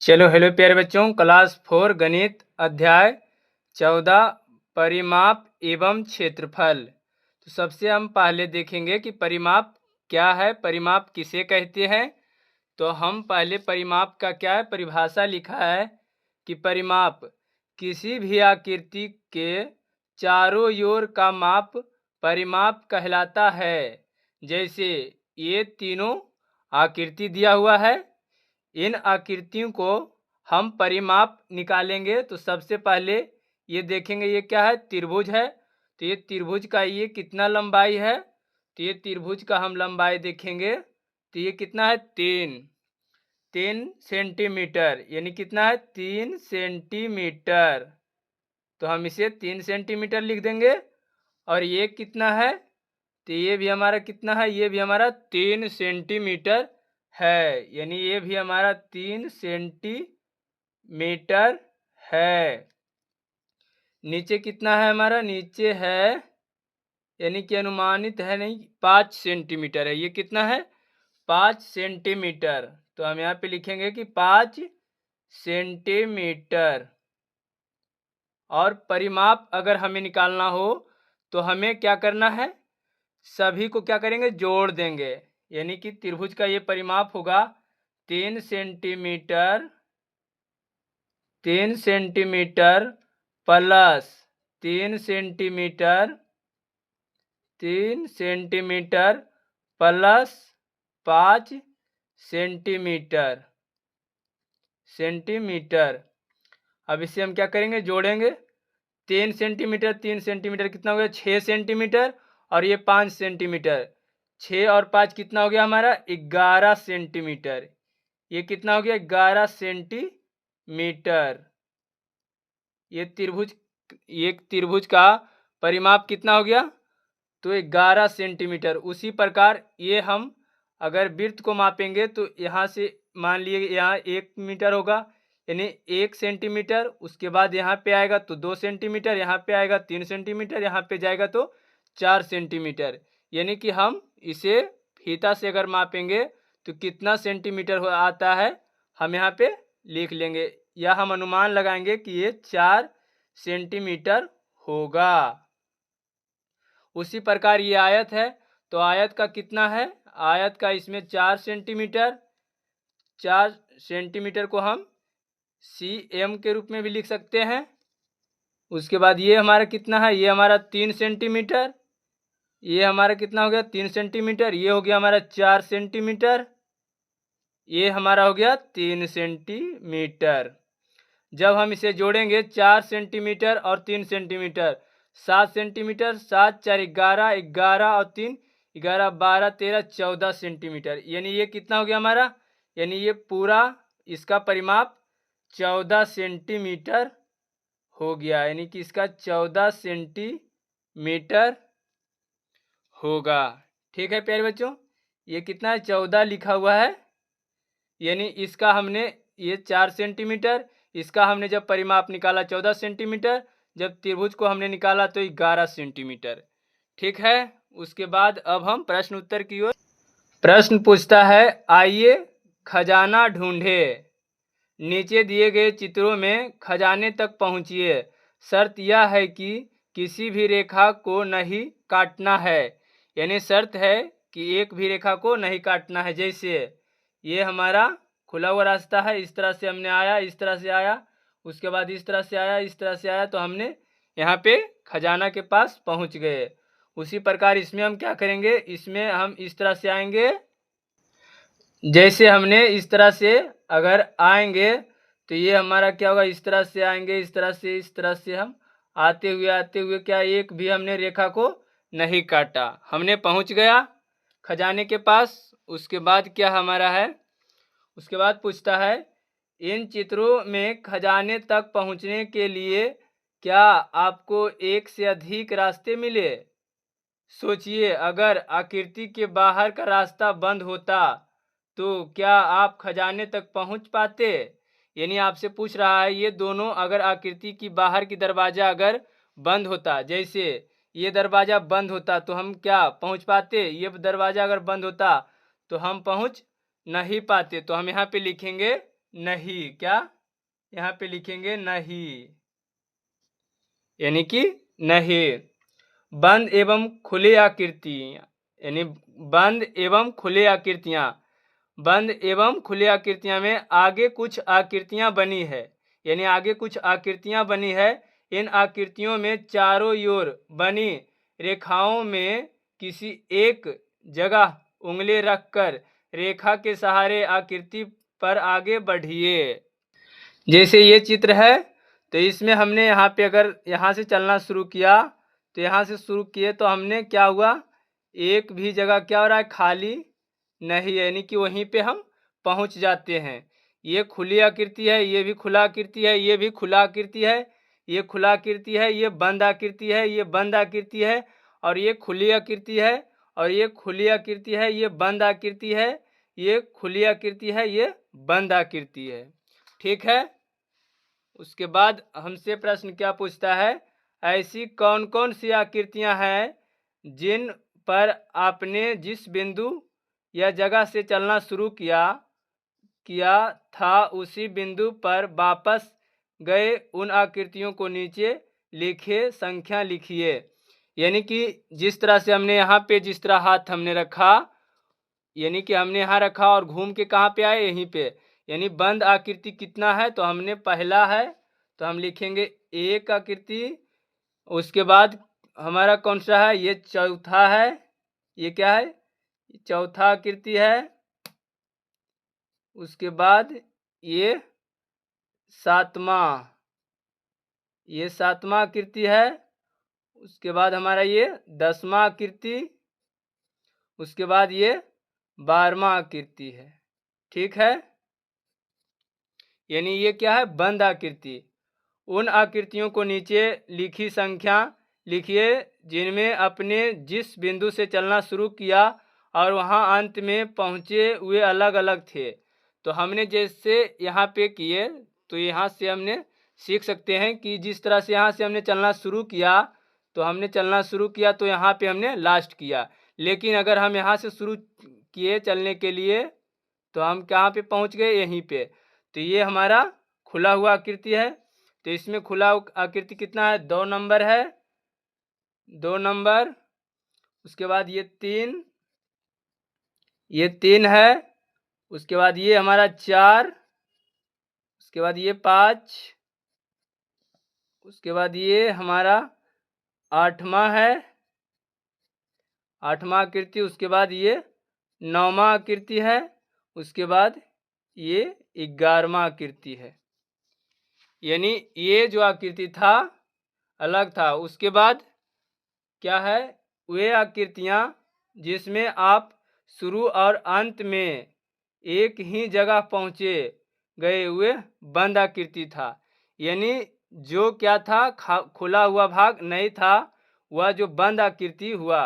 चलो हेलो प्यारे बच्चों, क्लास 4 गणित अध्याय 14 परिमाप एवं क्षेत्रफल। तो सबसे हम पहले देखेंगे कि परिमाप क्या है, परिमाप किसे कहते हैं। तो हम पहले परिमाप का क्या है परिभाषा लिखा है कि परिमाप किसी भी आकृति के चारों ओर का माप परिमाप कहलाता है। जैसे ये तीनों आकृति दिया हुआ है, इन आकृतियों को हम परिमाप निकालेंगे। तो सबसे पहले ये देखेंगे ये क्या है, त्रिभुज है। तो ये त्रिभुज का ये कितना लंबाई है, तो ये त्रिभुज का हम लंबाई देखेंगे तो ये कितना है 3 सेंटीमीटर, यानी कितना है 3 सेंटीमीटर। तो हम इसे 3 सेंटीमीटर लिख देंगे। और ये कितना है, तो ये भी हमारा कितना है, ये भी हमारा 3 सेंटीमीटर है, यानी ये भी हमारा 3 सेंटीमीटर है। नीचे कितना है हमारा, नीचे है यानी कि अनुमानित है नहीं 5 सेंटीमीटर है। ये कितना है 5 सेंटीमीटर। तो हम यहाँ पे लिखेंगे कि 5 सेंटीमीटर। और परिमाप अगर हमें निकालना हो तो हमें क्या करना है, सभी को क्या करेंगे जोड़ देंगे। यानी कि त्रिभुज का ये परिमाप होगा 3 centimetre, 3 centimetre plus 3 centimetre, 3 centimetre plus 5 centimetre centimetre. अब इसे हम क्या करेंगे जोड़ेंगे। 3 सेंटीमीटर 3 सेंटीमीटर कितना हो गया 6 सेंटीमीटर, और ये 5 सेंटीमीटर, 6 और 5 कितना हो गया हमारा 11 सेंटीमीटर। ये कितना हो गया 11 सेंटीमीटर। ये त्रिभुज का परिमाप कितना हो गया, तो 11 सेंटीमीटर। उसी प्रकार ये हम अगर वृत्त को मापेंगे तो यहाँ से मान लिए यहाँ 1 मीटर होगा, यानी 1 सेंटीमीटर। उसके बाद यहाँ पे आएगा तो 2 सेंटीमीटर, यहाँ पे आएगा 3 सेंटीमीटर, यहाँ पे जाएगा तो 4 सेंटीमीटर। यानी कि हम इसे फीता से अगर मापेंगे तो कितना सेंटीमीटर आता है हम यहाँ पे लिख लेंगे, या हम अनुमान लगाएंगे कि ये 4 सेंटीमीटर होगा। उसी प्रकार ये आयत है, तो आयत का कितना है, आयत का इसमें 4 सेंटीमीटर, 4 सेंटीमीटर को हम cm के रूप में भी लिख सकते हैं। उसके बाद ये हमारा कितना है, ये हमारा 3 सेंटीमीटर, ये हमारा कितना हो गया 3 सेंटीमीटर, ये हो गया हमारा 4 सेंटीमीटर, ये हमारा हो गया 3 सेंटीमीटर। जब हम इसे जोड़ेंगे 4 सेंटीमीटर और 3 सेंटीमीटर, 7 सेंटीमीटर, 7 4 11, 11 और 3 11, 12 13 14 सेंटीमीटर। यानी ये कितना हो गया हमारा, यानी ये पूरा इसका परिमाप 14 सेंटीमीटर हो गया, यानी कि इसका 14 सेंटीमीटर होगा। ठीक है प्यारे बच्चों, ये कितना है 14 लिखा हुआ है। यानी इसका हमने ये 4 सेंटीमीटर, इसका हमने जब परिमाप निकाला 14 सेंटीमीटर, जब त्रिभुज को हमने निकाला तो 11 सेंटीमीटर। ठीक है, उसके बाद अब हम प्रश्न उत्तर की ओर। प्रश्न पूछता है, आइए खजाना ढूंढे। नीचे दिए गए चित्रों में खजाने तक पहुंचिए। शर्त यह है कि किसी भी रेखा को नहीं काटना है। यानी शर्त है कि एक भी रेखा को नहीं काटना है। जैसे ये हमारा खुला हुआ रास्ता है, इस तरह से हमने आया, इस तरह से आया, उसके बाद इस तरह से आया, इस तरह से आया, तो हमने यहाँ पे खजाना के पास पहुँच गए। उसी प्रकार इसमें हम क्या करेंगे, इसमें हम इस तरह से आएंगे। जैसे हमने इस तरह से अगर आएंगे तो ये हमारा क्या होगा, इस तरह से आएंगे, इस तरह से हम आते हुए क्या एक भी हमने रेखा को नहीं काटा, हमने पहुंच गया खजाने के पास। उसके बाद क्या हमारा है, उसके बाद पूछता है, इन चित्रों में खजाने तक पहुंचने के लिए क्या आपको एक से अधिक रास्ते मिले। सोचिए, अगर आकृति के बाहर का रास्ता बंद होता तो क्या आप खजाने तक पहुंच पाते। यानी आपसे पूछ रहा है, ये दोनों अगर आकृति की बाहर की दरवाजा अगर बंद होता, जैसे ये दरवाजा बंद होता तो हम क्या पहुंच पाते, ये दरवाजा अगर बंद होता तो हम पहुंच नहीं पाते। तो हम यहाँ पे लिखेंगे नहीं, क्या यहाँ पे लिखेंगे नहीं, यानी कि नहीं। बंद एवं खुली आकृतियाँ, यानी बंद एवं खुली आकृतियाँ, बंद एवं खुली आकृतियाँ में आगे कुछ आकृतियाँ बनी है, यानी आगे कुछ आकृतियाँ बनी है। इन आकृतियों में चारों ओर बनी रेखाओं में किसी एक जगह उंगली रखकर रेखा के सहारे आकृति पर आगे बढ़िए। जैसे ये चित्र है, तो इसमें हमने यहाँ पे अगर यहाँ से चलना शुरू किया, तो यहाँ से शुरू किए तो हमने क्या हुआ, एक भी जगह क्या हो रहा है, खाली नहीं है, यानी कि वहीं पे हम पहुँच जाते हैं। ये खुली आकृति है, ये भी खुला आकृति है, ये भी खुला आकृति है, ये खुला आकृति है, ये बंद आकृति है, ये बंद आकृति है, और ये खुली आकृति है, और ये खुली आकृति है, ये बंद आकृति है, ये खुली आकृति है, ये बंद आकृति है। ठीक है। उसके बाद हमसे प्रश्न क्या पूछता है, ऐसी कौन कौन सी आकृतियां हैं जिन पर आपने जिस बिंदु या जगह से चलना शुरू किया था उसी बिंदु पर वापस गए उन आकृतियों को नीचे लिखे संख्या लिखिए। यानी कि जिस तरह से हमने यहाँ पे जिस तरह हाथ हमने रखा, यानी कि हमने यहाँ रखा और घूम के कहाँ पे आए, यहीं पे, यानी बंद आकृति कितना है, तो हमने पहला है तो हम लिखेंगे एक आकृति। उसके बाद हमारा कौन सा है, ये चौथा है, ये क्या है, चौथा आकृति है। उसके बाद ये सातवां, ये सातवां आकृति है। उसके बाद हमारा ये 10वां आकृति। उसके बाद ये 12वां आकृति है। ठीक है, यानी ये क्या है, बंद आकृति। उन आकृतियों को नीचे लिखी संख्या लिखिए जिनमें अपने जिस बिंदु से चलना शुरू किया और वहां अंत में पहुंचे हुए अलग अलग थे। तो हमने जैसे यहाँ पे किए, तो यहाँ से हमने सीख सकते हैं कि जिस तरह से यहाँ से हमने चलना शुरू किया, तो हमने चलना शुरू किया तो यहाँ पे हमने लास्ट किया। लेकिन अगर हम यहाँ से शुरू किए चलने के लिए, तो हम कहाँ पे पहुँच गए, यहीं पे। तो ये हमारा खुला हुआ आकृति है। तो इसमें खुला आकृति कितना है, 2 नंबर है, 2 नंबर। उसके बाद ये 3, ये 3 है। उसके बाद ये हमारा 4, उसके बाद ये 5, उसके बाद ये हमारा 8वां है, 8वां आकृति। उसके बाद ये 9वां आकृति है। उसके बाद ये 11वां आकृति है। यानी ये जो आकृति था अलग था। उसके बाद क्या है, वे आकृतियाँ जिसमें आप शुरू और अंत में एक ही जगह पहुँचे गए हुए बंद आकृति था। यानी जो क्या था, खुला हुआ भाग नहीं था, वह जो बंद आकृति हुआ।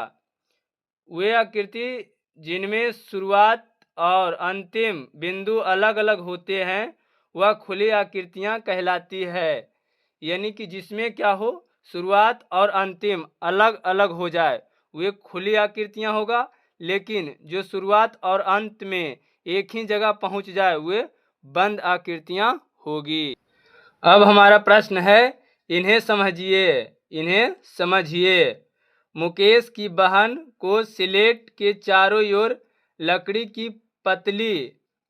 वे आकृति जिनमें शुरुआत और अंतिम बिंदु अलग अलग होते हैं, वह खुली आकृतियाँ कहलाती है। यानी कि जिसमें क्या हो, शुरुआत और अंतिम अलग अलग हो जाए, वे खुली आकृतियाँ होगा। लेकिन जो शुरुआत और अंत में एक ही जगह पहुंच जाए, वे बंद आकृतियाँ होगी। अब हमारा प्रश्न है, इन्हें समझिए, इन्हें समझिए। मुकेश की बहन को स्लेट के चारों ओर लकड़ी की पतली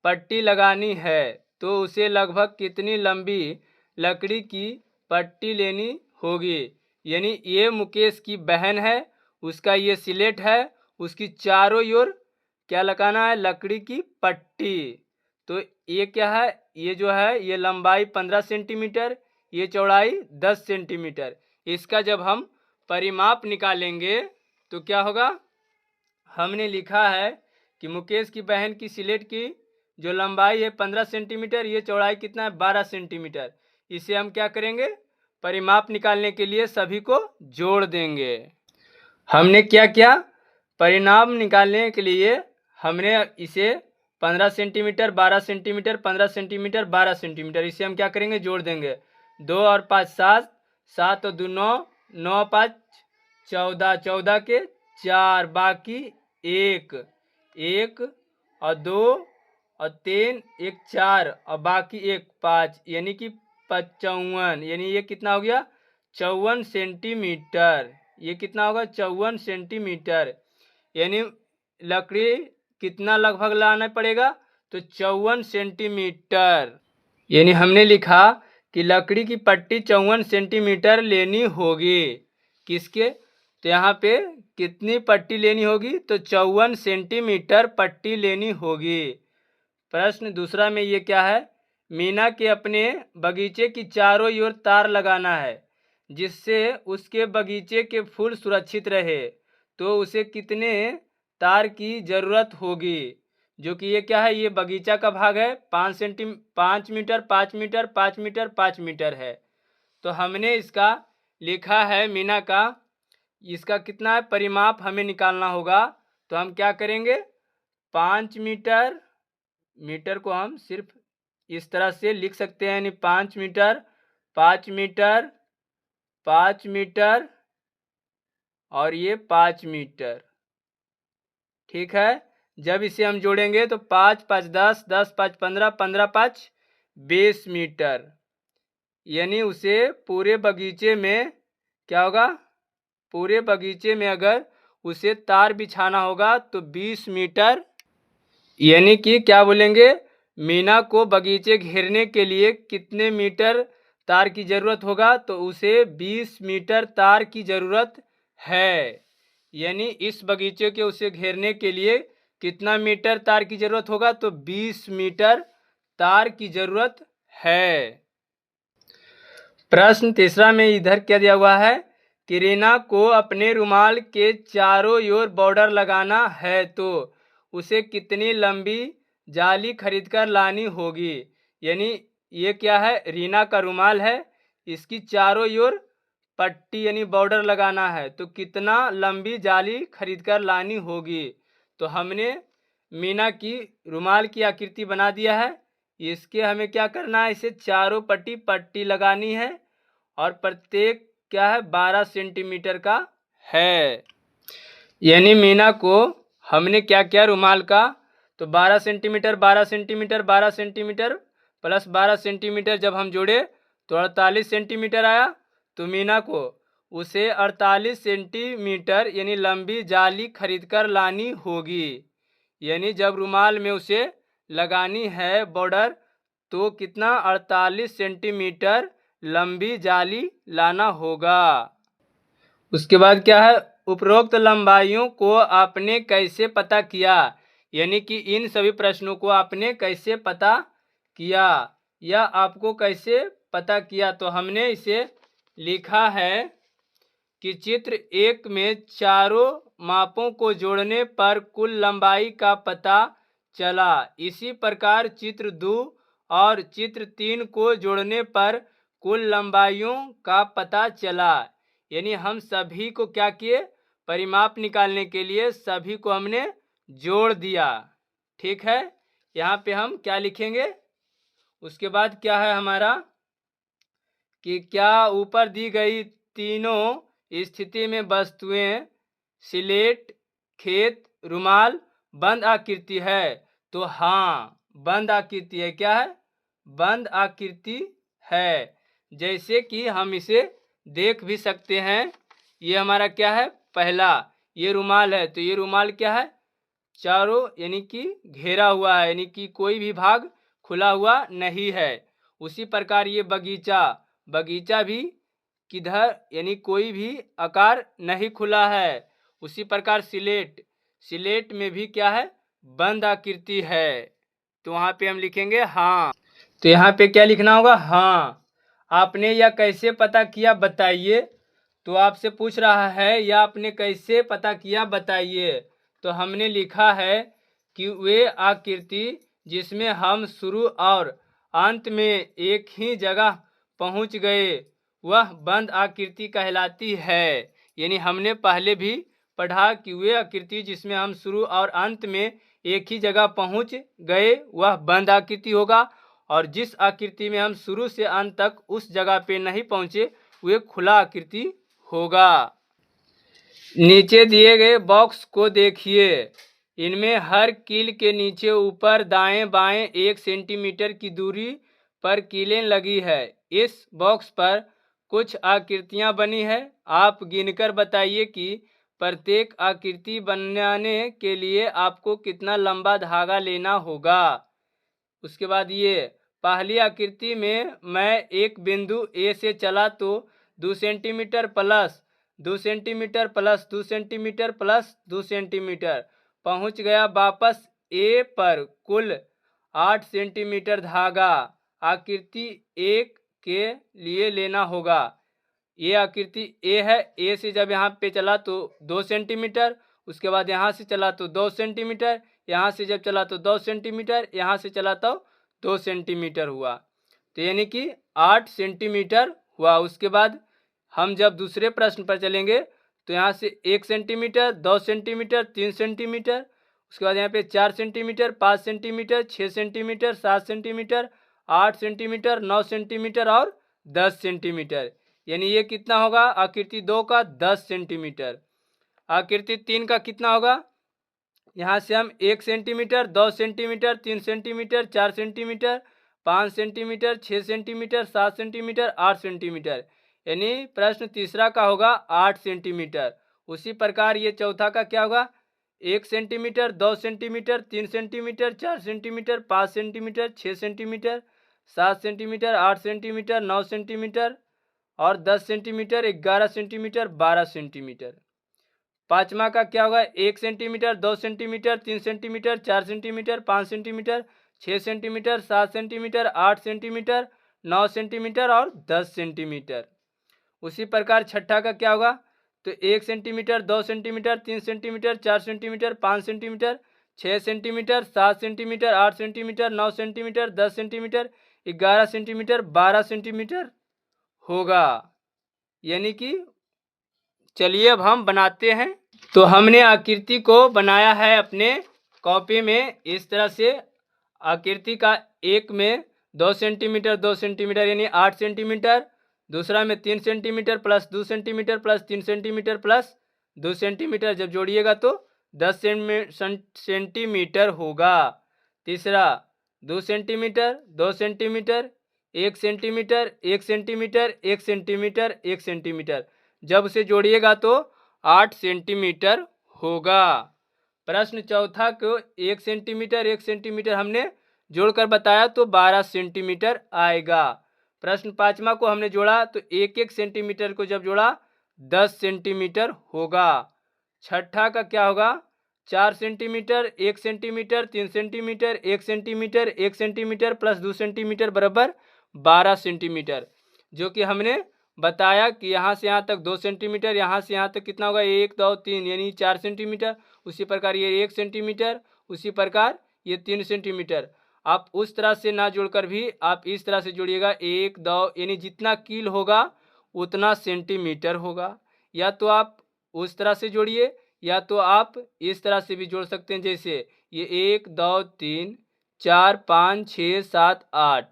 पट्टी लगानी है, तो उसे लगभग कितनी लंबी लकड़ी की पट्टी लेनी होगी। यानी ये मुकेश की बहन है, उसका ये स्लेट है, उसकी चारों ओर क्या लगाना है, लकड़ी की पट्टी। तो ये क्या है, ये जो है ये लंबाई 15 सेंटीमीटर, ये चौड़ाई 10 सेंटीमीटर। इसका जब हम परिमाप निकालेंगे तो क्या होगा, हमने लिखा है कि मुकेश की बहन की स्लेट की जो लंबाई है 15 सेंटीमीटर, ये चौड़ाई कितना है, 12 सेंटीमीटर। इसे हम क्या करेंगे, परिमाप निकालने के लिए सभी को जोड़ देंगे। हमने क्या किया, परिणाम निकालने के लिए हमने इसे 15 सेंटीमीटर, 12 सेंटीमीटर, 15 सेंटीमीटर, 12 सेंटीमीटर, इसे हम क्या करेंगे, जोड़ देंगे। 2 और 5 7, 7 और 2 9, 9 5 14, 14 के 4, बाकी 1, 1 और 2 और 3 एक 4 और बाकी एक 5 यानी कि 55, यानी ये कितना हो गया 54 सेंटीमीटर। ये कितना होगा 54 सेंटीमीटर। यानी लकड़ी कितना लगभग लाना पड़ेगा तो 54 सेंटीमीटर। यानी हमने लिखा कि लकड़ी की पट्टी 54 सेंटीमीटर लेनी होगी। किसके? तो यहाँ पे कितनी पट्टी लेनी होगी तो 54 सेंटीमीटर पट्टी लेनी होगी। प्रश्न दूसरा में ये क्या है, मीना के अपने बगीचे की चारों ओर तार लगाना है जिससे उसके बगीचे के फूल सुरक्षित रहे, तो उसे कितने तार की जरूरत होगी? जो कि ये क्या है, ये बगीचा का भाग है, 5 मीटर 5 मीटर 5 मीटर 5 मीटर है। तो हमने इसका लिखा है मीना का, इसका कितना है परिमाप हमें निकालना होगा। तो हम क्या करेंगे, 5 मीटर, मीटर को हम सिर्फ इस तरह से लिख सकते हैं, यानी 5 मीटर 5 मीटर 5 मीटर और ये 5 मीटर। ठीक है, जब इसे हम जोड़ेंगे तो 5 5 10 10 5 15 15 5 20 मीटर। यानी उसे पूरे बगीचे में क्या होगा, पूरे बगीचे में अगर उसे तार बिछाना होगा तो 20 मीटर, यानी कि क्या बोलेंगे, मीना को बगीचे घेरने के लिए कितने मीटर तार की ज़रूरत होगा तो उसे 20 मीटर तार की ज़रूरत है। यानी इस बगीचे के उसे घेरने के लिए कितना मीटर तार की ज़रूरत होगा तो 20 मीटर तार की ज़रूरत है। प्रश्न तीसरा में इधर क्या दिया हुआ है कि रीना को अपने रुमाल के चारों ओर बॉर्डर लगाना है तो उसे कितनी लंबी जाली खरीदकर लानी होगी। यानी ये क्या है, रीना का रुमाल है, इसकी चारों ओर पट्टी यानी बॉर्डर लगाना है तो कितना लंबी जाली खरीदकर लानी होगी। तो हमने मीना की रुमाल की आकृति बना दिया है, इसके हमें क्या करना है, इसे चारों पट्टी लगानी है और प्रत्येक क्या है 12 सेंटीमीटर का है। यानी मीना को हमने क्या किया रुमाल का, तो 12 centimetre 12 centimetre 12 centimetre plus 12 centimetre जब हम जोड़े तो 48 सेंटीमीटर आया। तो मीना को उसे 48 सेंटीमीटर यानी लंबी जाली खरीदकर लानी होगी। यानी जब रुमाल में उसे लगानी है बॉर्डर तो कितना 48 सेंटीमीटर लंबी जाली लाना होगा। उसके बाद क्या है, उपरोक्त लंबाइयों को आपने कैसे पता किया, यानी कि इन सभी प्रश्नों को आपने कैसे पता किया या आपको कैसे पता किया। तो हमने इसे लिखा है कि चित्र 1 में चारों मापों को जोड़ने पर कुल लंबाई का पता चला। इसी प्रकार चित्र 2 और चित्र 3 को जोड़ने पर कुल लंबाइयों का पता चला। यानी हम सभी को क्या किए, परिमाप निकालने के लिए सभी को हमने जोड़ दिया। ठीक है, यहाँ पे हम क्या लिखेंगे, उसके बाद क्या है हमारा कि क्या ऊपर दी गई तीनों स्थिति में वस्तुएं स्लेट, खेत, रुमाल बंद आकृति है। तो हाँ, बंद आकृति है। क्या है, बंद आकृति है। जैसे कि हम इसे देख भी सकते हैं, ये हमारा क्या है, पहला ये रुमाल है तो ये रुमाल क्या है, चारों यानी कि घेरा हुआ है, यानी कि कोई भी भाग खुला हुआ नहीं है। उसी प्रकार ये बगीचा भी किधर यानी कोई भी आकार नहीं खुला है। उसी प्रकार स्लेट में भी क्या है, बंद आकृति है। तो वहाँ पे हम लिखेंगे हाँ। तो यहाँ पे क्या लिखना होगा, हाँ। आपने यह कैसे पता किया बताइए। तो आपसे पूछ रहा है या आपने कैसे पता किया बताइए। तो हमने लिखा है कि वे आकृति जिसमें हम शुरू और अंत में एक ही जगह पहुंच गए वह बंद आकृति कहलाती है। यानी हमने पहले भी पढ़ा कि वे आकृति जिसमें हम शुरू और अंत में एक ही जगह पहुंच गए वह बंद आकृति होगा, और जिस आकृति में हम शुरू से अंत तक उस जगह पे नहीं पहुंचे वे खुला आकृति होगा। नीचे दिए गए बॉक्स को देखिए। इनमें हर कील के नीचे ऊपर दाएं बाएं 1 सेंटीमीटर की दूरी पर कीलें लगी है। इस बॉक्स पर कुछ आकृतियां बनी है। आप गिनकर बताइए कि प्रत्येक आकृति बनाने के लिए आपको कितना लंबा धागा लेना होगा। उसके बाद ये पहली आकृति में मैं एक बिंदु ए से चला तो 2 centimetre plus 2 centimetre plus 2 centimetre plus 2 centimetre पहुंच गया वापस ए पर। कुल 8 सेंटीमीटर धागा आकृति एक के लिए लेना होगा। ये आकृति ए है। ए से जब यहाँ पे चला तो 2 सेंटीमीटर, उसके बाद यहाँ से चला तो 2 सेंटीमीटर, यहाँ से जब चला तो 2 सेंटीमीटर, यहाँ से चला तो 2 सेंटीमीटर हुआ। तो यानी कि 8 सेंटीमीटर हुआ। उसके बाद हम जब दूसरे प्रश्न पर चलेंगे तो यहाँ से 1 सेंटीमीटर, 2 सेंटीमीटर, 3 सेंटीमीटर, उसके बाद यहाँ पे 4 centimetre, 5 centimetre, 6 centimetre, 7 centimetre, 8 centimetre, 9 centimetre और 10 सेंटीमीटर। यानी ये कितना होगा? आकृति 2 का 10 सेंटीमीटर। आकृति 3 का कितना होगा? यहाँ से हम 1 centimetre, 2 centimetre, 3 centimetre, 4 centimetre, 5 centimetre, 6 centimetre, 7 centimetre, 8 centimetre. यानी प्रश्न तीसरा का होगा 8 सेंटीमीटर। उसी प्रकार ये चौथा का क्या होगा? 1 centimetre, 2 centimetre, 3 centimetre, 4 centimetre, 5 centimetre, 6 centimetre, 7 centimetre, 8 centimetre, 9 centimetre और 10 सेंटीमीटर, 11 सेंटीमीटर, 12 सेंटीमीटर। पांचवा का क्या होगा? 1 centimetre, 2 centimetre, 3 centimetre, 4 centimetre, 5 centimetre, 6 centimetre, 7 centimetre, 8 centimetre, 9 centimetre और 10 सेंटीमीटर। उसी प्रकार छठा का क्या होगा? तो 1 centimetre, 2 centimetre, 3 centimetre, 4 centimetre, 5 centimetre, 6 centimetre, 7 centimetre, 8 centimetre, 9 centimetre, 10 centimetre, 11 centimetre, 12 centimetre होगा। यानी कि चलिए अब हम बनाते हैं। तो हमने आकृति को बनाया है अपने कॉपी में इस तरह से। आकृति का एक में 2 सेंटीमीटर 2 सेंटीमीटर यानी 8 सेंटीमीटर, दूसरा में 3 centimetre plus 2 centimetre plus 3 centimetre plus 2 centimetre जब जोड़िएगा तो 10 सेंटीमीटर होगा। तीसरा 2 centimetre 2 centimetre 1 centimetre 1 centimetre 1 centimetre 1 centimetre जब उसे जोड़िएगा तो 8 सेंटीमीटर होगा। प्रश्न चौथा को 1 सेंटीमीटर हमने जोड़कर बताया तो 12 सेंटीमीटर आएगा। प्रश्न पांचवा को हमने जोड़ा तो 1 सेंटीमीटर को जब जोड़ा 10 सेंटीमीटर होगा। छठा का क्या होगा? 4 centimetre 1 centimetre 3 centimetre 1 centimetre 1 centimetre plus 2 centimetre बराबर 12 सेंटीमीटर, जो कि हमने बताया कि यहाँ से यहाँ तक 2 सेंटीमीटर, यहाँ से यहाँ तक कितना होगा? 1 2 3 यानी 4 सेंटीमीटर। उसी प्रकार ये 1 सेंटीमीटर, उसी प्रकार ये 3 सेंटीमीटर। आप उस तरह से ना जोड़कर भी आप इस तरह से जोड़िएगा 1 2 यानी जितना कील होगा उतना सेंटीमीटर होगा। या तो आप उस तरह से जोड़िए या तो आप इस तरह से भी जोड़ सकते हैं। जैसे ये 1 2 3 4 5 6 7 8,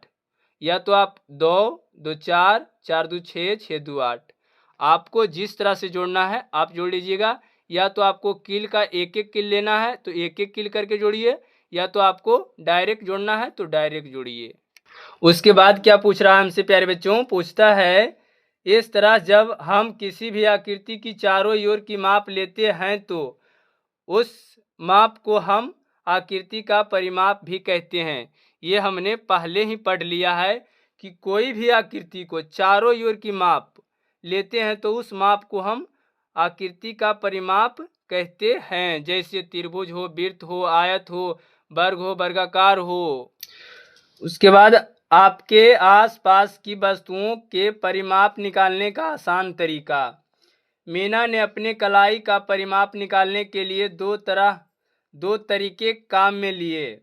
या तो आप 2 2 4 4 2 6 6 2 8। आपको जिस तरह से जोड़ना है आप जोड़ लीजिएगा। या तो आपको कील का एक एक कील लेना है तो एक एक कील करके जोड़िए, या तो आपको डायरेक्ट जोड़ना है तो डायरेक्ट जोड़िए। उसके बाद क्या पूछ रहा है हमसे प्यारे बच्चों? पूछता है इस तरह जब हम किसी भी आकृति की चारों ओर की माप लेते हैं तो उस माप को हम आकृति का परिमाप भी कहते हैं। ये हमने पहले ही पढ़ लिया है कि कोई भी आकृति को चारों ओर की माप लेते हैं तो उस माप को हम आकृति का परिमाप कहते हैं। जैसे त्रिभुज हो, वृत्त हो, आयत हो, वर्ग हो, वर्गाकार हो। उसके बाद आपके आसपास की वस्तुओं के परिमाप निकालने का आसान तरीका। मीना ने अपने कलाई का परिमाप निकालने के लिए दो तरीके काम में लिए।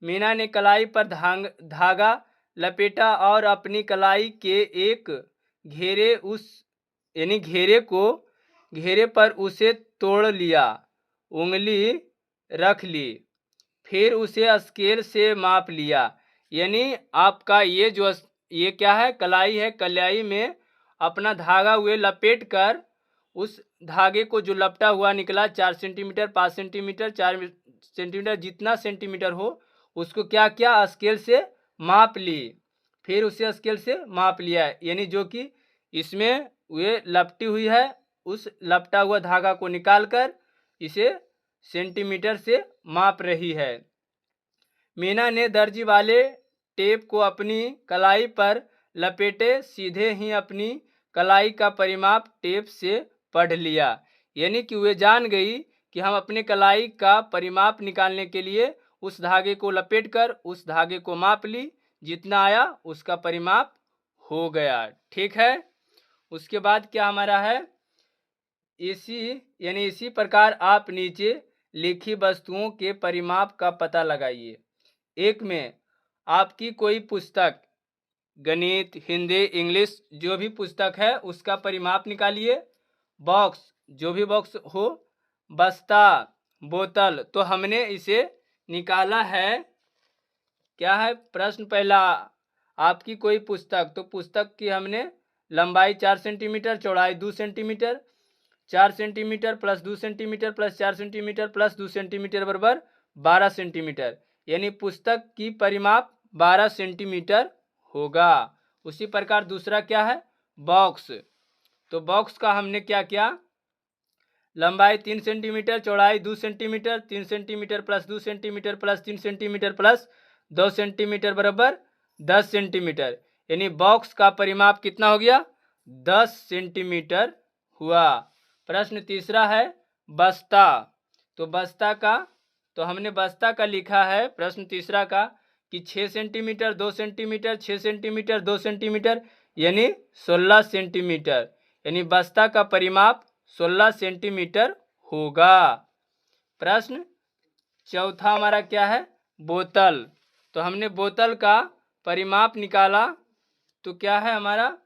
मीना ने कलाई पर धागा लपेटा और अपनी कलाई के एक घेरे पर उसे तोड़ लिया, उंगली रख ली, फिर उसे स्केल से माप लिया। यानी आपका ये क्या है? कलाई है। कलाई में अपना धागा हुए लपेट कर उस धागे को जो लपटा हुआ निकला 4 सेंटीमीटर, 5 सेंटीमीटर, 4 सेंटीमीटर, जितना सेंटीमीटर हो उसको क्या किया, स्केल से माप ली। फिर उसे स्केल से माप लिया, यानी जो कि इसमें वे लपटी हुई है उस लपटा हुआ धागा को निकालकर इसे सेंटीमीटर से माप रही है। मीना ने दर्जी वाले टेप को अपनी कलाई पर लपेटे, सीधे ही अपनी कलाई का परिमाप टेप से पढ़ लिया। यानी कि वे जान गई कि हम अपने कलाई का परिमाप निकालने के लिए उस धागे को लपेटकर उस धागे को माप ली, जितना आया उसका परिमाप हो गया। ठीक है। उसके बाद क्या हमारा है, इसी प्रकार आप नीचे लिखी वस्तुओं के परिमाप का पता लगाइए। एक में आपकी कोई पुस्तक, गणित, हिंदी, इंग्लिश जो भी पुस्तक है उसका परिमाप निकालिए। बॉक्स, जो भी बॉक्स हो, बस्ता, बोतल, तो हमने इसे निकाला है। क्या है प्रश्न पहला, आपकी कोई पुस्तक, तो पुस्तक की हमने लंबाई 4 सेंटीमीटर, चौड़ाई 2 centimetre, 4 centimetre plus 2 centimetre plus 4 centimetre plus 2 centimetre बराबर 12 सेंटीमीटर, यानी पुस्तक की परिमाप 12 सेंटीमीटर होगा। उसी प्रकार दूसरा क्या है, बॉक्स, तो बॉक्स का हमने क्या किया, लंबाई 3 सेंटीमीटर, चौड़ाई 2 centimetre, 3 centimetre plus 2 centimetre plus 3 centimetre plus 2 centimetre बराबर 10 सेंटीमीटर, यानी बॉक्स का परिमाप कितना हो गया, 10 सेंटीमीटर हुआ। प्रश्न तीसरा है बस्ता, तो बस्ता का, तो हमने बस्ता का लिखा है प्रश्न तीसरा का कि 6 सेंटीमीटर, 2 सेंटीमीटर, 6 सेंटीमीटर, 2 सेंटीमीटर, यानी 16 सेंटीमीटर, यानी बस्ता का परिमाप 16 सेंटीमीटर होगा। प्रश्न चौथा हमारा क्या है, बोतल, तो हमने बोतल का परिमाप निकाला, तो क्या है हमारा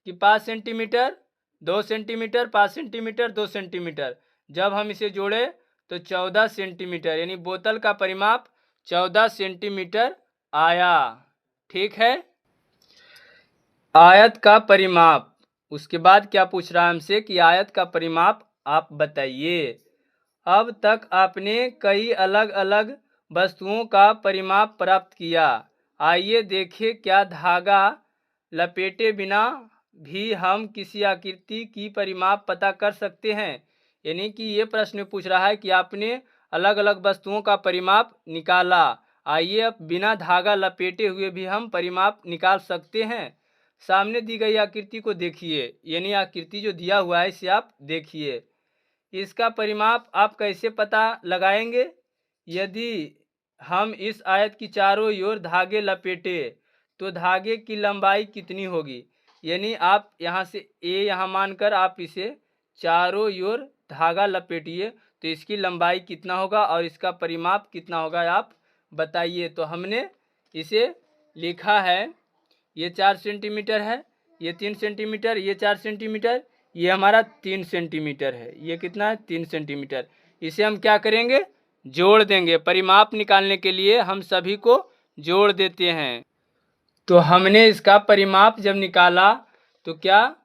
कि 5 सेंटीमीटर, 2 सेंटीमीटर, 5 सेंटीमीटर, 2 सेंटीमीटर, जब हम इसे जोड़े तो 14 सेंटीमीटर, यानी बोतल का परिमाप 14 सेंटीमीटर आया। ठीक है। आयत का परिमाप, उसके बाद क्या पूछ रहा है हमसे कि आयत का परिमाप आप बताइए। अब तक आपने कई अलग अलग वस्तुओं का परिमाप प्राप्त किया, आइए देखें क्या धागा लपेटे बिना भी हम किसी आकृति की परिमाप पता कर सकते हैं। यानी कि ये प्रश्न पूछ रहा है कि आपने अलग अलग वस्तुओं का परिमाप निकाला, आइए अब बिना धागा लपेटे हुए भी हम परिमाप निकाल सकते हैं। सामने दी गई आकृति को देखिए, यानी आकृति जो दिया हुआ है इसे आप देखिए, इसका परिमाप आप कैसे पता लगाएंगे। यदि हम इस आयत की चारों ओर धागे लपेटे तो धागे की लंबाई कितनी होगी, यानी आप यहाँ से ए यहाँ मानकर आप इसे चारों ओर धागा लपेटिए तो इसकी लंबाई कितना होगा और इसका परिमाप कितना होगा, आप बताइए। तो हमने इसे लिखा है, ये 4 सेंटीमीटर है, ये 3 सेंटीमीटर, ये 4 सेंटीमीटर, ये हमारा 3 सेंटीमीटर है, ये कितना है 3 सेंटीमीटर। इसे हम क्या करेंगे, जोड़ देंगे। परिमाप निकालने के लिए हम सभी को जोड़ देते हैं। तो हमने इसका परिमाप जब निकाला तो क्या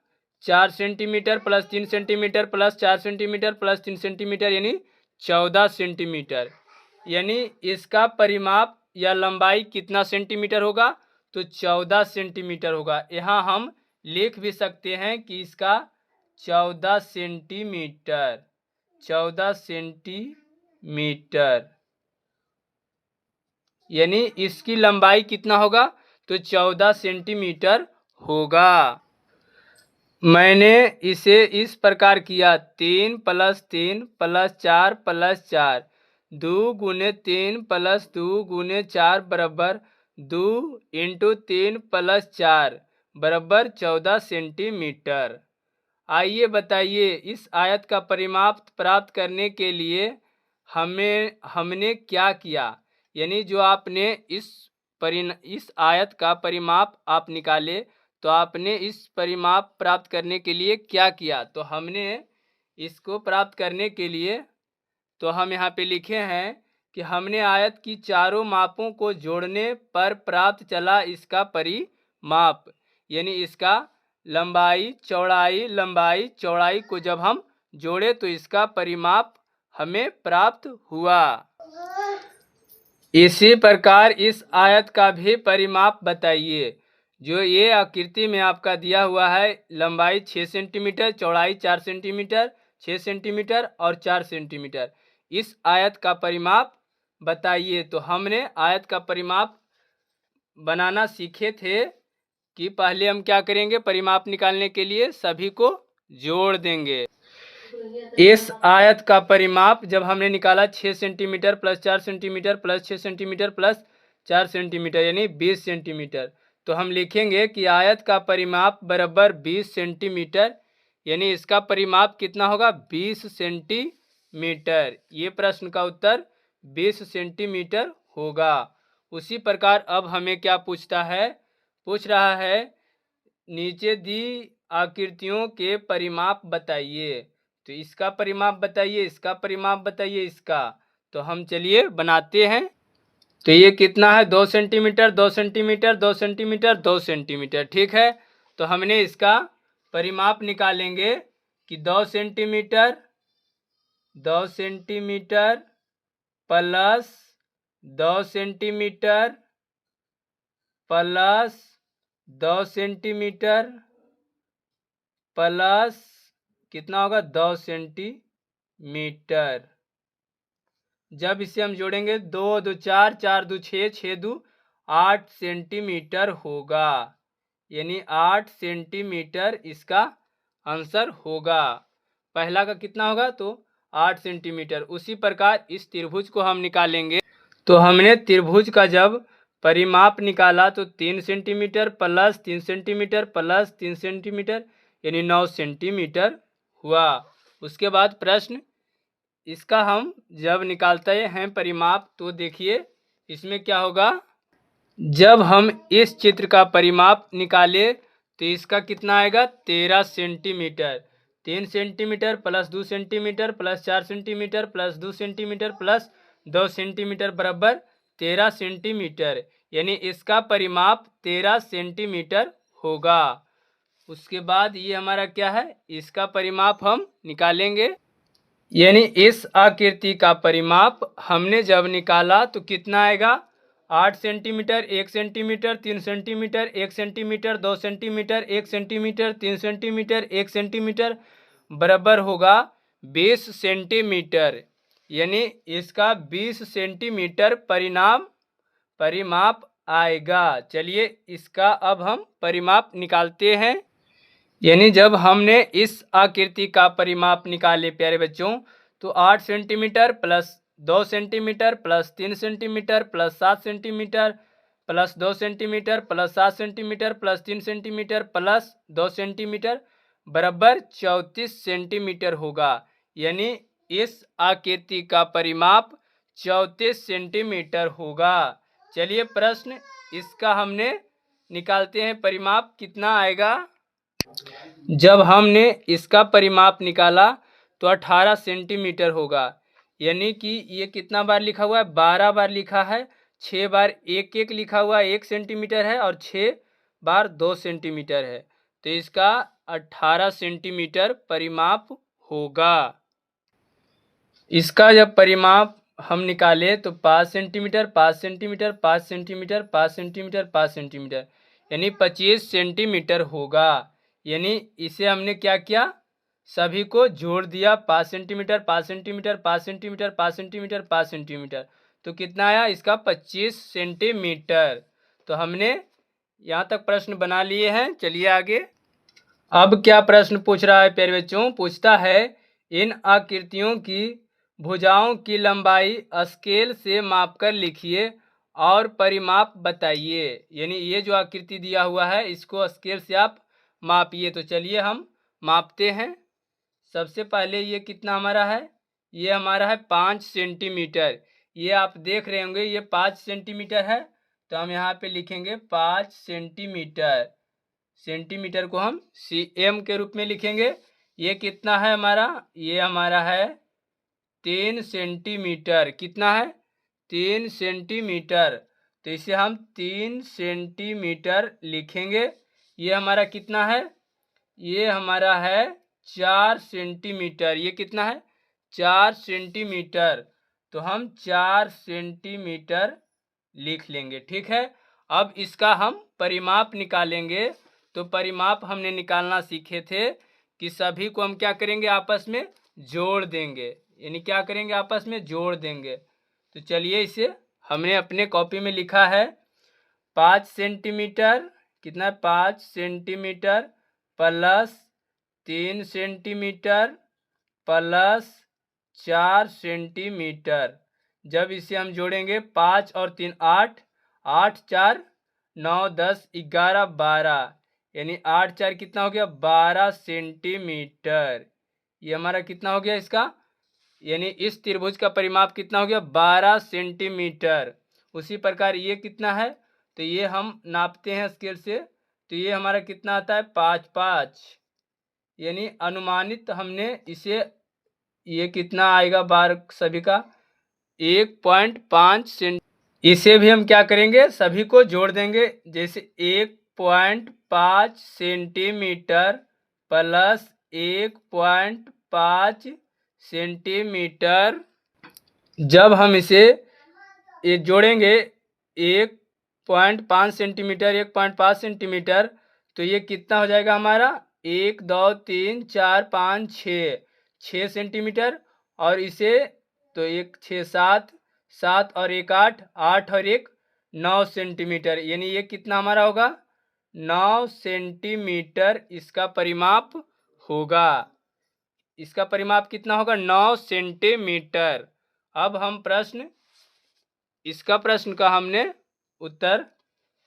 4 centimetre plus 3 centimetre plus 4 centimetre plus 3 centimetre, यानी 14 सेंटीमीटर, यानी इसका परिमाप या लंबाई कितना सेंटीमीटर होगा, तो 14 सेंटीमीटर होगा। यहाँ हम लिख भी सकते हैं कि इसका 14 सेंटीमीटर, 14 सेंटीमीटर, यानी इसकी लंबाई कितना होगा, तो 14 सेंटीमीटर होगा। मैंने इसे इस प्रकार किया, 3 + 3 + 4 + 4, 2 × 3 + 2 × 4 बराबर 2 × 3 + 4 बराबर 14 सेंटीमीटर। आइए बताइए, इस आयत का परिमाप प्राप्त करने के लिए हमने क्या किया, यानी जो आपने इस आयत का परिमाप आप निकाले तो आपने इस परिमाप प्राप्त करने के लिए क्या किया। तो हमने इसको प्राप्त करने के लिए, तो हम यहाँ पे लिखे हैं कि हमने आयत की चारों मापों को जोड़ने पर प्राप्त चला इसका परिमाप, यानी इसका लंबाई चौड़ाई को जब हम जोड़े तो इसका परिमाप हमें प्राप्त हुआ। इसी प्रकार इस आयत का भी परिमाप बताइए। जो ये आकृति में आपका दिया हुआ है, लंबाई 6 सेंटीमीटर, चौड़ाई 4 सेंटीमीटर, 6 सेंटीमीटर और 4 सेंटीमीटर, इस आयत का परिमाप बताइए। तो हमने आयत का परिमाप बनाना सीखे थे कि पहले हम क्या करेंगे, परिमाप निकालने के लिए सभी को जोड़ देंगे। इस आयत का परिमाप जब हमने निकाला 6 centimetre plus 4 centimetre plus 6 centimetre plus 4 centimetre यानी 20 सेंटीमीटर, तो हम लिखेंगे कि आयत का परिमाप बराबर 20 सेंटीमीटर, यानी इसका परिमाप कितना होगा, 20 सेंटीमीटर। ये प्रश्न का उत्तर 20 सेंटीमीटर होगा। उसी प्रकार अब हमें क्या पूछता है, पूछ रहा है नीचे दी आकृतियों के परिमाप बताइए। तो इसका परिमाप बताइए, इसका परिमाप बताइए, इसका। तो हम चलिए बनाते हैं। तो ये कितना है, 2 सेंटीमीटर, 2 सेंटीमीटर, 2 सेंटीमीटर, 2 सेंटीमीटर, ठीक है। तो हमने इसका परिमाप निकालेंगे कि 2 centimetre, 2 centimetre plus 2 centimetre plus 2 centimetre plus कितना होगा, 2 सेंटीमीटर। जब इसे हम जोड़ेंगे 2 2 4, 4 2 6, 6 2 8 सेंटीमीटर होगा, यानी 8 सेंटीमीटर इसका आंसर होगा। पहला का कितना होगा, तो 8 सेंटीमीटर। उसी प्रकार इस त्रिभुज को हम निकालेंगे। तो हमने त्रिभुज का जब परिमाप निकाला तो 3 centimetre plus 3 centimetre plus 3 centimetre यानी 9 सेंटीमीटर हुआ। उसके बाद प्रश्न इसका हम जब निकालते हैं परिमाप, तो देखिए इसमें क्या होगा, जब हम इस चित्र का परिमाप निकाले तो इसका कितना आएगा, 13 centimetre. 3 centimetre plus 2 centimetre plus 4 centimetre plus 2 centimetre plus 2 centimetre बराबर 13 सेंटीमीटर, यानी इसका परिमाप 13 सेंटीमीटर होगा। उसके बाद ये हमारा क्या है, इसका परिमाप हम निकालेंगे। यानी इस आकृति का परिमाप हमने जब निकाला तो कितना आएगा, 8 centimetre, 1 centimetre, 3 centimetre, 1 centimetre, 2 centimetre, 1 centimetre, 3 centimetre, 1 centimetre बराबर होगा 20 सेंटीमीटर, यानी इसका 20 सेंटीमीटर परिमाप आएगा। चलिए इसका अब हम परिमाप निकालते हैं। यानी जब हमने इस आकृति का परिमाप निकाले प्यारे बच्चों, तो 8 centimetre plus 2 centimetre plus 3 centimetre plus 7 centimetre plus 2 centimetre plus 7 centimetre plus 3 centimetre plus 2 centimetre बराबर 34 सेंटीमीटर होगा। यानी इस आकृति का परिमाप 34 सेंटीमीटर होगा। चलिए प्रश्न इसका हमने निकालते हैं, परिमाप कितना आएगा। जब हमने इसका परिमाप निकाला तो 18 सेंटीमीटर होगा, यानी कि ये कितना बार लिखा हुआ है, 12 बार लिखा है। 6 बार 1 1 लिखा हुआ 1 सेंटीमीटर है और 6 बार 2 सेंटीमीटर है, तो इसका 18 सेंटीमीटर परिमाप होगा। इसका जब परिमाप हम निकाले तो 5 centimetre, 5 centimetre, 5 centimetre, 5 centimetre, 5 centimetre, यानी 25 सेंटीमीटर होगा। यानी इसे हमने क्या किया, सभी को जोड़ दिया, 5 centimetre, 5 centimetre, 5 centimetre, 5 centimetre, 5 centimetre, तो कितना आया इसका 25 सेंटीमीटर। तो हमने यहाँ तक प्रश्न बना लिए हैं। चलिए आगे। अब क्या प्रश्न पूछ रहा है प्यारे बच्चों, पूछता है इन आकृतियों की भुजाओं की लंबाई स्केल से मापकर लिखिए और परिमाप बताइए। यानी ये जो आकृति दिया हुआ है इसको स्केल से आप मापिए। तो चलिए हम मापते हैं। सबसे पहले ये कितना हमारा है, ये हमारा है 5 सेंटीमीटर। ये आप देख रहे होंगे ये 5 सेंटीमीटर है, तो हम यहाँ पे लिखेंगे 5 सेंटीमीटर। सेंटीमीटर को हम cm के रूप में लिखेंगे। ये कितना है हमारा, ये हमारा है 3 सेंटीमीटर। कितना है, 3 सेंटीमीटर, तो इसे हम 3 सेंटीमीटर लिखेंगे। ये हमारा कितना है, ये हमारा है 4 सेंटीमीटर। ये कितना है? 4 सेंटीमीटर। तो हम 4 सेंटीमीटर लिख लेंगे। ठीक है, अब इसका हम परिमाप निकालेंगे। तो परिमाप हमने निकालना सीखे थे कि सभी को हम क्या करेंगे? आपस में जोड़ देंगे। यानी क्या करेंगे? आपस में जोड़ देंगे। तो चलिए, इसे हमने अपने कॉपी में लिखा है 5 सेंटीमीटर। कितना है? 5 centimetre plus 3 centimetre plus 4 centimetre. जब इसे हम जोड़ेंगे 5 और 3 8, 8 4 9 10 11 12, यानी 8 4 कितना हो गया? 12 सेंटीमीटर। ये हमारा कितना हो गया इसका? यानी इस त्रिभुज का परिमाप कितना हो गया? 12 सेंटीमीटर। उसी प्रकार ये कितना है? तो ये हम नापते हैं स्केल से। तो ये हमारा कितना आता है? 5 5। यानी अनुमानित हमने इसे, ये कितना आएगा बार सभी का? 1.5 सेंट। इसे भी हम क्या करेंगे? सभी को जोड़ देंगे। जैसे 1.5 सेंटीमीटर प्लस 1.5 सेंटीमीटर। जब हम इसे ये जोड़ेंगे 1.5 सेंटीमीटर 1.5 सेंटीमीटर, तो ये कितना हो जाएगा हमारा? 1 2 3 4 5 6, 6 सेंटीमीटर। और इसे तो 1 6 7, 7 और 1 8, 8 और 1 9 सेंटीमीटर। यानी ये कितना हमारा होगा? 9 सेंटीमीटर इसका परिमाप होगा। इसका परिमाप कितना होगा? 9 सेंटीमीटर। अब हम इसका प्रश्न का हमने उत्तर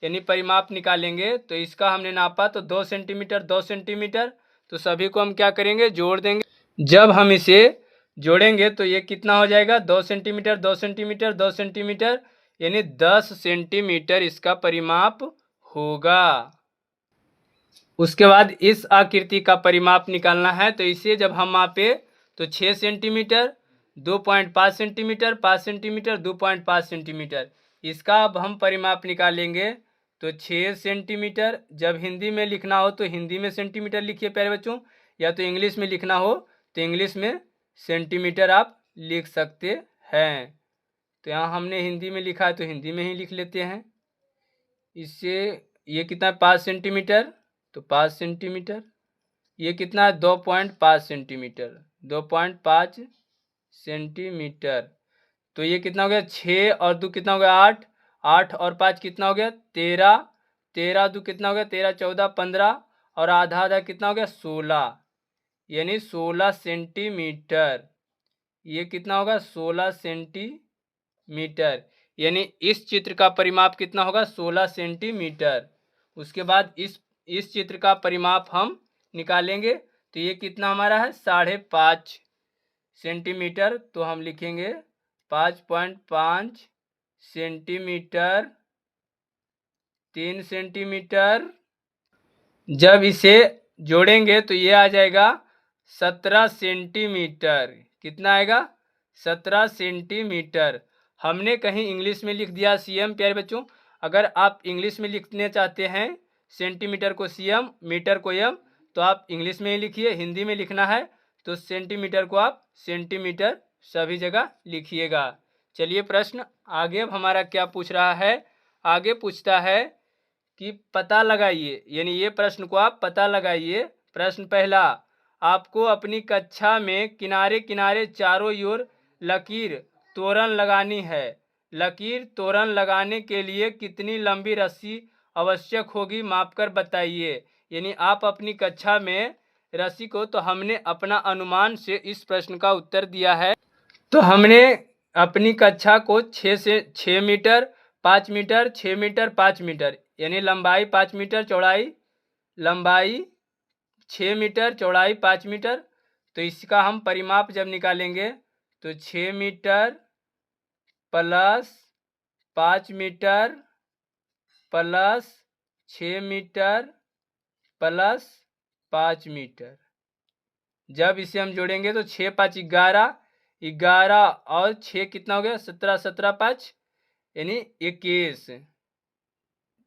यानी परिमाप निकालेंगे। तो इसका हमने नापा तो 2 सेंटीमीटर 2 सेंटीमीटर। तो सभी को हम क्या करेंगे? जोड़ देंगे। जब हम इसे जोड़ेंगे तो ये कितना हो जाएगा? 2 सेंटीमीटर 2 सेंटीमीटर 2 सेंटीमीटर, यानी 10 सेंटीमीटर इसका परिमाप होगा। उसके बाद इस आकृति का परिमाप निकालना है। तो इसे जब हम मापे तो 6 सेंटीमीटर 2.5 सेंटीमीटर 5 सेंटीमीटर 2.5 सेंटीमीटर। इसका अब हम परिमाप निकालेंगे। तो 6 सेंटीमीटर। जब हिंदी में लिखना हो तो हिंदी में सेंटीमीटर लिखिए प्यारे बच्चों, या तो इंग्लिश में लिखना हो तो इंग्लिश में सेंटीमीटर आप लिख सकते हैं। तो यहाँ हमने हिंदी में लिखा है तो हिंदी में ही लिख लेते हैं। इससे ये कितना है? 5 सेंटीमीटर। तो 5 सेंटीमीटर। ये कितना है? 2.5 सेंटीमीटर 2.5 सेंटीमीटर। तो ये कितना हो गया? 6 और 2 कितना हो गया? 8, 8 और 5 कितना हो गया? 13, 13 2 कितना हो गया? 13 14 15 और आधा आधा कितना हो गया? 16, यानी 16 सेंटीमीटर। ये कितना होगा? 16 सेंटीमीटर। यानी इस चित्र का परिमाप कितना होगा? 16 सेंटीमीटर। उसके बाद इस चित्र का परिमाप हम निकालेंगे। तो ये कितना हमारा है? 5.5 सेंटीमीटर। तो हम लिखेंगे 5.5 सेंटीमीटर 3 सेंटीमीटर। जब इसे जोड़ेंगे तो ये आ जाएगा 17 सेंटीमीटर। कितना आएगा? 17 सेंटीमीटर। हमने कहीं इंग्लिश में लिख दिया सीएम प्यारे बच्चों। अगर आप इंग्लिश में लिखने चाहते हैं सेंटीमीटर को सीएम, मीटर को एम, तो आप इंग्लिश में ही लिखिए। हिंदी में लिखना है तो सेंटीमीटर को आप सेंटीमीटर सभी जगह लिखिएगा। चलिए, प्रश्न आगे अब हमारा क्या पूछ रहा है? आगे पूछता है कि पता लगाइए, यानी ये प्रश्न को आप पता लगाइए। प्रश्न पहला, आपको अपनी कक्षा में किनारे किनारे चारों ओर लकीर तोरण लगानी है। लकीर तोरण लगाने के लिए कितनी लंबी रस्सी आवश्यक होगी? मापकर बताइए। यानी आप अपनी कक्षा में रस्सी को, तो हमने अपना अनुमान से इस प्रश्न का उत्तर दिया है। तो हमने अपनी कक्षा को 6 मीटर 5 मीटर 6 मीटर 5 मीटर, यानी लंबाई 5 मीटर चौड़ाई, लंबाई 6 मीटर चौड़ाई 5 मीटर। तो इसका हम परिमाप जब निकालेंगे तो 6 metre plus 5 metre plus 6 metre plus 5 metre. जब इसे हम जोड़ेंगे तो 6 5 11, 11 और 6 कितना हो गया? 17, 17 5 यानी 21।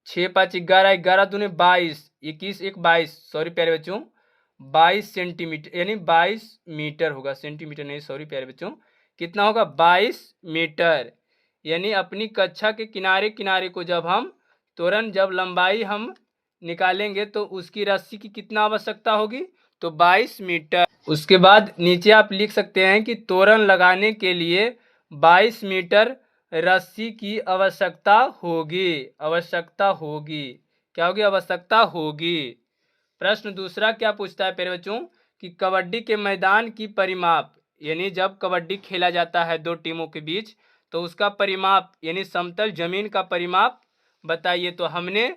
6 5 11, 11 दूनी 22, 21 1 22। सॉरी प्यारे बच्चों, 22 सेंटीमीटर यानी 22 मीटर होगा, सेंटीमीटर नहीं, सॉरी प्यारे बच्चों। कितना होगा? 22 मीटर। यानी अपनी कक्षा के किनारे किनारे को जब हम तुरंत जब लंबाई हम निकालेंगे तो उसकी रस्सी की कितना आवश्यकता होगी? तो 22 मीटर। उसके बाद नीचे आप लिख सकते हैं कि तोरण लगाने के लिए 22 मीटर रस्सी की आवश्यकता होगी। आवश्यकता होगी, क्या होगी? आवश्यकता होगी। प्रश्न दूसरा क्या पूछता है प्यारे बच्चों कि कबड्डी के मैदान की परिमाप, यानी जब कबड्डी खेला जाता है दो टीमों के बीच तो उसका परिमाप यानी समतल जमीन का परिमाप बताइए। तो हमने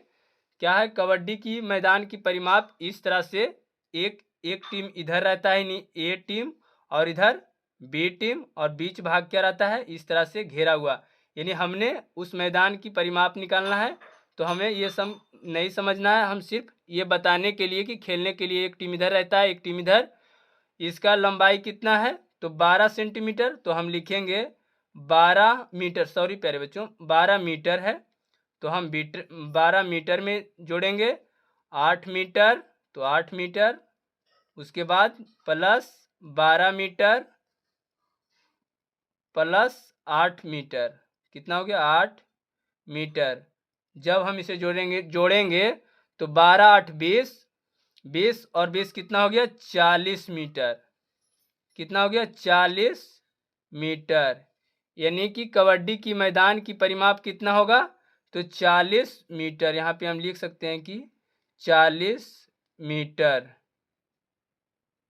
क्या है, कबड्डी की मैदान की परिमाप इस तरह से, एक टीम इधर रहता है यानी ए टीम और इधर बी टीम और बीच भाग क्या रहता है? इस तरह से घेरा हुआ। यानी हमने उस मैदान की परिमाप निकालना है। तो हमें ये सब नहीं समझना है, हम सिर्फ ये बताने के लिए कि खेलने के लिए एक टीम इधर रहता है एक टीम इधर। इसका लंबाई कितना है? तो 12 सेंटीमीटर। तो हम लिखेंगे 12 मीटर, सॉरी प्यारे बच्चों 12 मीटर है। तो हम 12 मीटर में जोड़ेंगे 8 मीटर, तो 8 मीटर। उसके बाद प्लस 12 मीटर प्लस 8 मीटर, कितना हो गया? 8 मीटर। जब हम इसे जोड़ेंगे तो 12 8 20, 20 और 20 कितना हो गया? 40 मीटर। कितना हो गया? 40 मीटर। यानी कि कबड्डी की मैदान की परिमाप कितना होगा? तो 40 मीटर। यहाँ पे हम लिख सकते हैं कि 40 मीटर,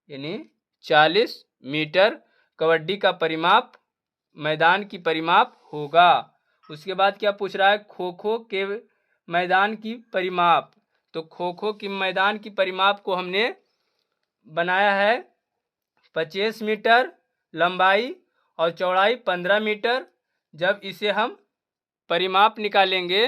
यानी 40 मीटर कबड्डी का परिमाप, मैदान की परिमाप होगा। उसके बाद क्या पूछ रहा है? खो खो के मैदान की परिमाप। तो खो खो की मैदान की परिमाप को हमने बनाया है 25 मीटर लंबाई और चौड़ाई 15 मीटर। जब इसे हम परिमाप निकालेंगे,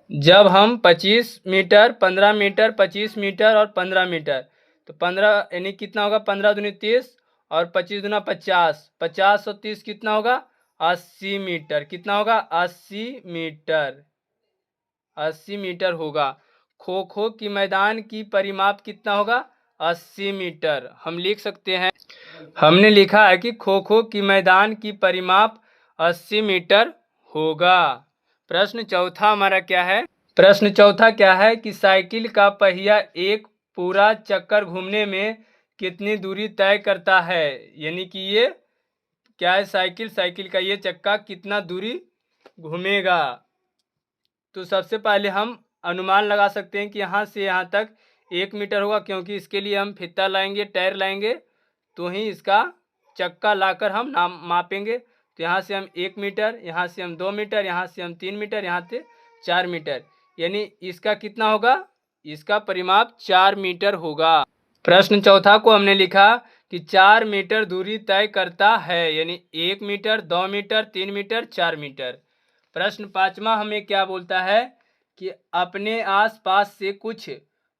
जब हम 25 मीटर 15 मीटर 25 मीटर और 15 मीटर, तो 15 यानी कितना होगा? 15 दूनी 30 और 25 दूना 50, 50 और 30 कितना होगा? 80 मीटर। कितना होगा? 80 मीटर, 80 मीटर होगा। खो खो की मैदान की परिमाप कितना होगा? 80 मीटर। हम लिख सकते हैं, हमने लिखा है कि खो खो की मैदान की परिमाप 80 मीटर होगा। प्रश्न चौथा हमारा क्या है? प्रश्न चौथा क्या है कि साइकिल का पहिया एक पूरा चक्कर घूमने में कितनी दूरी तय करता है? यानी कि ये क्या है? साइकिल का ये चक्का कितना दूरी घूमेगा? तो सबसे पहले हम अनुमान लगा सकते हैं कि यहाँ से यहाँ तक 1 मीटर होगा, क्योंकि इसके लिए हम फित्ता लाएंगे, टायर लाएंगे, तो ही इसका चक्का लाकर हम मापेंगे। तो यहाँ से हम 1 मीटर, यहाँ से हम 2 मीटर, यहाँ से हम 3 मीटर, यहाँ से 4 मीटर, यानी इसका कितना होगा? इसका परिमाप 4 मीटर होगा। प्रश्न चौथा को हमने लिखा कि 4 मीटर दूरी तय करता है, यानी 1 मीटर 2 मीटर 3 मीटर 4 मीटर। प्रश्न पांचवा हमें क्या बोलता है कि अपने आसपास से कुछ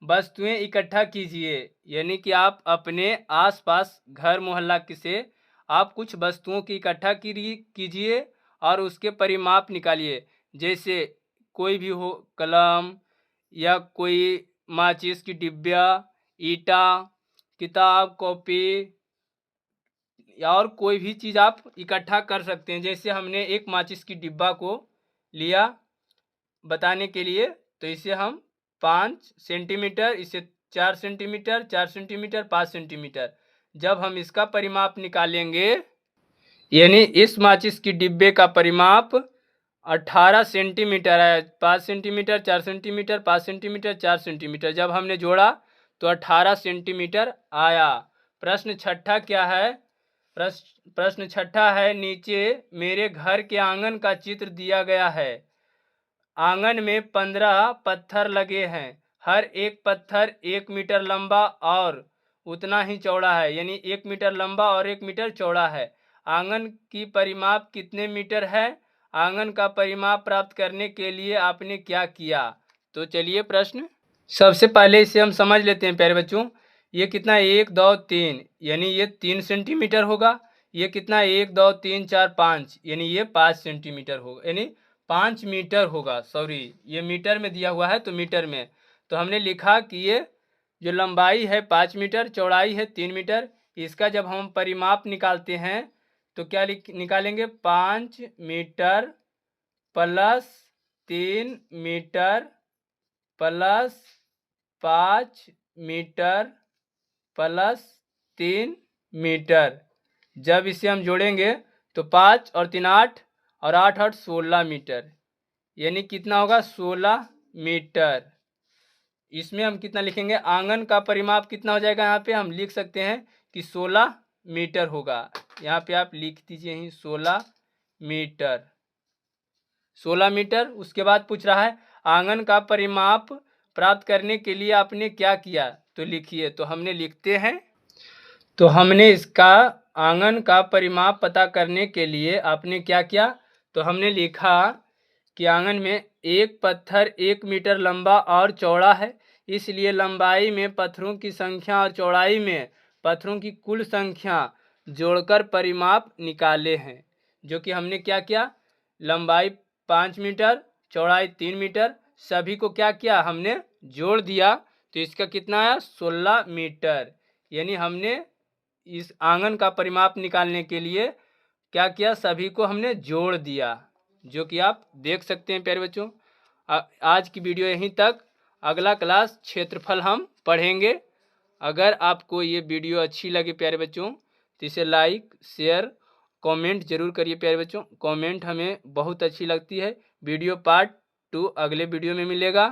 वस्तुएं इकट्ठा कीजिए। यानी कि आप अपने आसपास घर मोहल्ला से आप कुछ वस्तुओं की इकट्ठा कीजिए और उसके परिमाप निकालिए। जैसे कोई भी हो, कलम या कोई माचिस की डिब्बिया, ईटा, किताब, कॉपी या और कोई भी चीज़ आप इकट्ठा कर सकते हैं। जैसे हमने एक माचिस की डिब्बा को लिया बताने के लिए, तो इसे हम 5 सेंटीमीटर, इसे 4 सेंटीमीटर, 4 सेंटीमीटर, 5 सेंटीमीटर। जब हम इसका परिमाप निकालेंगे, यानी इस माचिस की डिब्बे का परिमाप 18 सेंटीमीटर है। 5 सेंटीमीटर 4 सेंटीमीटर 5 सेंटीमीटर 4 सेंटीमीटर, जब हमने जोड़ा तो 18 सेंटीमीटर आया। प्रश्न छठा क्या है? प्रश्न छठा है, नीचे मेरे घर के आंगन का चित्र दिया गया है। आंगन में 15 पत्थर लगे हैं। हर एक पत्थर 1 मीटर लंबा और उतना ही चौड़ा है, यानी 1 मीटर लंबा और 1 मीटर चौड़ा है। आंगन की परिमाप कितने मीटर है? आंगन का परिमाप प्राप्त करने के लिए आपने क्या किया? तो चलिए प्रश्न सबसे पहले इसे हम समझ लेते हैं प्यारे बच्चों। ये कितना? 1 2 3, यानी ये 3 सेंटीमीटर होगा। ये कितना? 1 2 3 4 5, यानी ये 5 सेंटीमीटर होगा, यानी 5 मीटर होगा। सॉरी, ये मीटर में दिया हुआ है तो मीटर में। तो हमने लिखा कि ये जो लंबाई है 5 मीटर, चौड़ाई है 3 मीटर, इसका जब हम परिमाप निकालते हैं तो क्या निकालेंगे? 5 metre plus 3 metre plus 5 metre plus 3 metre. जब इसे हम जोड़ेंगे तो 5 और 3 8 और 8 8 16 मीटर, यानी कितना होगा? 16 मीटर। इसमें हम कितना लिखेंगे? आंगन का परिमाप कितना हो जाएगा? यहाँ पे हम लिख सकते हैं कि 16 मीटर होगा। यहाँ पे आप लिख दीजिए ही 16 मीटर, 16 मीटर। उसके बाद पूछ रहा है आंगन का परिमाप प्राप्त करने के लिए आपने क्या किया? तो लिखिए। तो हमने लिखते हैं, तो हमने इसका आंगन का परिमाप पता करने के लिए आपने क्या किया? तो हमने लिखा कि आंगन में एक पत्थर 1 मीटर लंबा और चौड़ा है, इसलिए लंबाई में पत्थरों की संख्या और चौड़ाई में पत्थरों की कुल संख्या जोड़कर परिमाप निकाले हैं। जो कि हमने क्या किया? लंबाई 5 मीटर, चौड़ाई 3 मीटर, सभी को क्या किया? हमने जोड़ दिया। तो इसका कितना आया? 16 मीटर। यानी हमने इस आंगन का परिमाप निकालने के लिए क्या किया? सभी को हमने जोड़ दिया, जो कि आप देख सकते हैं प्यारे बच्चों। आज की वीडियो यहीं तक। अगला क्लास क्षेत्रफल हम पढ़ेंगे। अगर आपको ये वीडियो अच्छी लगे प्यारे बच्चों तो इसे लाइक, शेयर, कमेंट जरूर करिए प्यारे बच्चों। कमेंट हमें बहुत अच्छी लगती है। वीडियो पार्ट 2 अगले वीडियो में मिलेगा।